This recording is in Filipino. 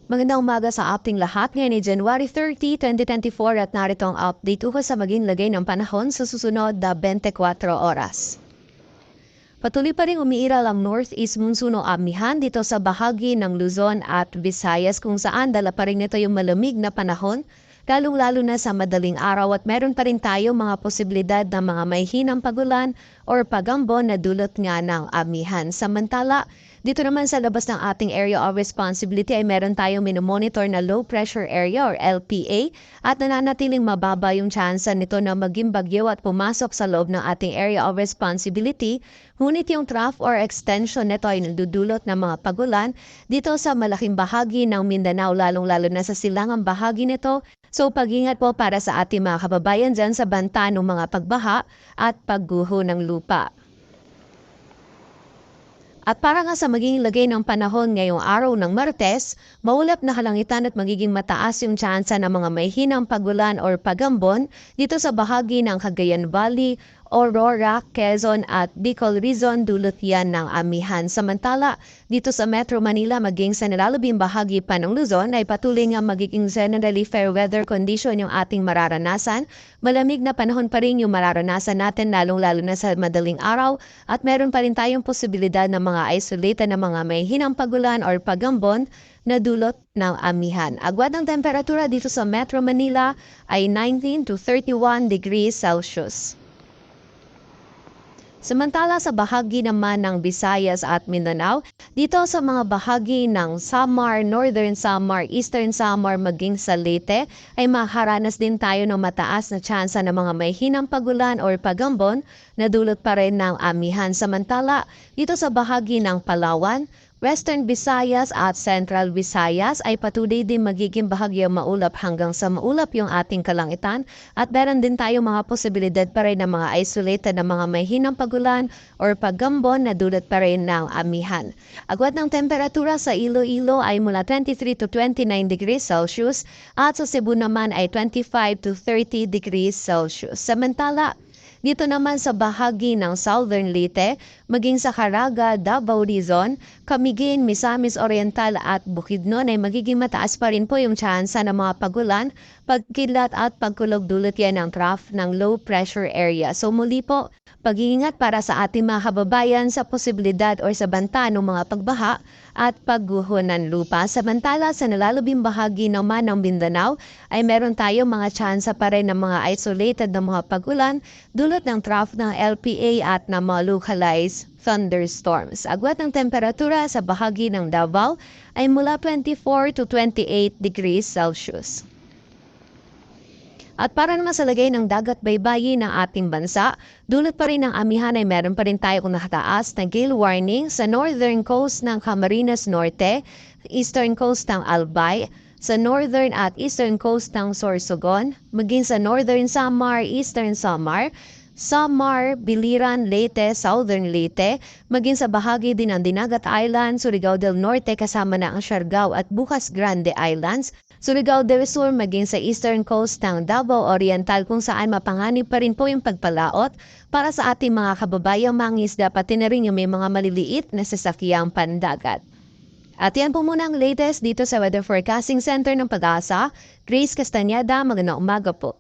Magandang umaga sa ating lahat. Ngayon ay January 30, 2024 at narito ang update ukol sa maging lagay ng panahon sa susunod na 24 oras. Patuloy pa rin umiiral ang northeast monsoon o amihan dito sa bahagi ng Luzon at Visayas kung saan dala pa rin nito yung malamig na panahon, lalong-lalo na sa madaling araw at meron pa rin tayo mga posibilidad ng mga may hinang pagulan or pagambon na dulot nga ng amihan. Samantala, dito naman sa labas ng ating area of responsibility ay meron tayong minomonitor na low pressure area or LPA at nananatiling mababa yung tsansa nito na maging bagyo at pumasok sa loob ng ating area of responsibility. Ngunit yung trough or extension nito ay nagdudulot ng mga pagulan dito sa malaking bahagi ng Mindanao, lalong-lalo na sa silangang bahagi nito. So pag-ingat po para sa ating mga kababayan dyan sa banta ng mga pagbaha at pagguho ng lupa. At para nga sa magiging lagay ng panahon ngayong araw ng Martes, maulap na kalangitan at magiging mataas yung tsansa ng mga may hinang pagulan or pagambon dito sa bahagi ng Cagayan Valley, Aurora, Quezon at Bicol Region dulot yan ng amihan. Samantala, dito sa Metro Manila maging sa nalalabing bahagi pa ng Luzon ay patuloy nga magiging generally fair weather condition yung ating mararanasan. Malamig na panahon pa rin yung mararanasan natin lalong-lalo na sa madaling araw at meron pa rin tayong posibilidad ng mga isolated na mga may hinang pagulan or pagambon na dulot ng amihan. Agwat ng temperatura dito sa Metro Manila ay 19 to 31 degrees Celsius. Samantala sa bahagi naman ng Visayas at Mindanao, dito sa mga bahagi ng Samar, Northern Samar, Eastern Samar maging sa Leyte ay makaranas din tayo ng mataas na tsansa ng mga may hinang pagulan or pagambon na dulot pa rin ng amihan. Samantala dito sa bahagi ng Palawan, Western Visayas at Central Visayas ay patuloy din magiging bahagyang maulap hanggang sa maulap yung ating kalangitan at meron din tayo mga posibilidad pa rin ng mga isolated na mga may hinang pagulan or pagambon na dulot pa rin ng amihan. Agwat ng temperatura sa Iloilo ay mula 23 to 29 degrees Celsius at sa Cebu naman ay 25 to 30 degrees Celsius. Samantala, dito naman sa bahagi ng Southern Leyte, maging sa Caraga, Davao Region, Camiguin, Misamis Oriental at Bukidnon ay magiging mataas pa rin po yung tsansa ng mga pagulan, pagkidlat at pagkulog dulot yan ng trough ng low pressure area. So muli po, pag-iingat para sa ating mga kababayan sa posibilidad o sa banta ng mga pagbaha at pagguho ng lupa. Samantala sa nalalabing bahagi naman ng Mindanao ay meron tayong mga tsansa pa rin ng mga isolated na mga pagulan dulot ng trough ng LPA at ng mga localized thunderstorms. Agwat ng temperatura sa bahagi ng Davao ay mula 24 to 28 degrees Celsius. At para naman sa lagay ng dagat baybayin ng ating bansa, dulot pa rin ng amihan ay meron pa rin tayo kung nakataas na gale warning sa northern coast ng Camarines Norte, eastern coast ng Albay, sa northern at eastern coast ng Sorsogon, maging sa northern Samar, eastern Samar, Samar, Biliran, Leyte, Southern Leyte, maging sa bahagi din ng Dinagat Island, Surigao del Norte kasama na ang Siargao at Bukas Grande Islands, Surigao del Sur maging sa eastern coast ng Davao Oriental kung saan mapanganib pa rin po yung pagpalaot para sa ating mga kababayang mangisda pati na rin yung may mga maliliit na sasakyang pandagat. At yan po muna ang latest dito sa Weather Forecasting Center ng Pag-asa. Grace Castañeda, magandang umaga po.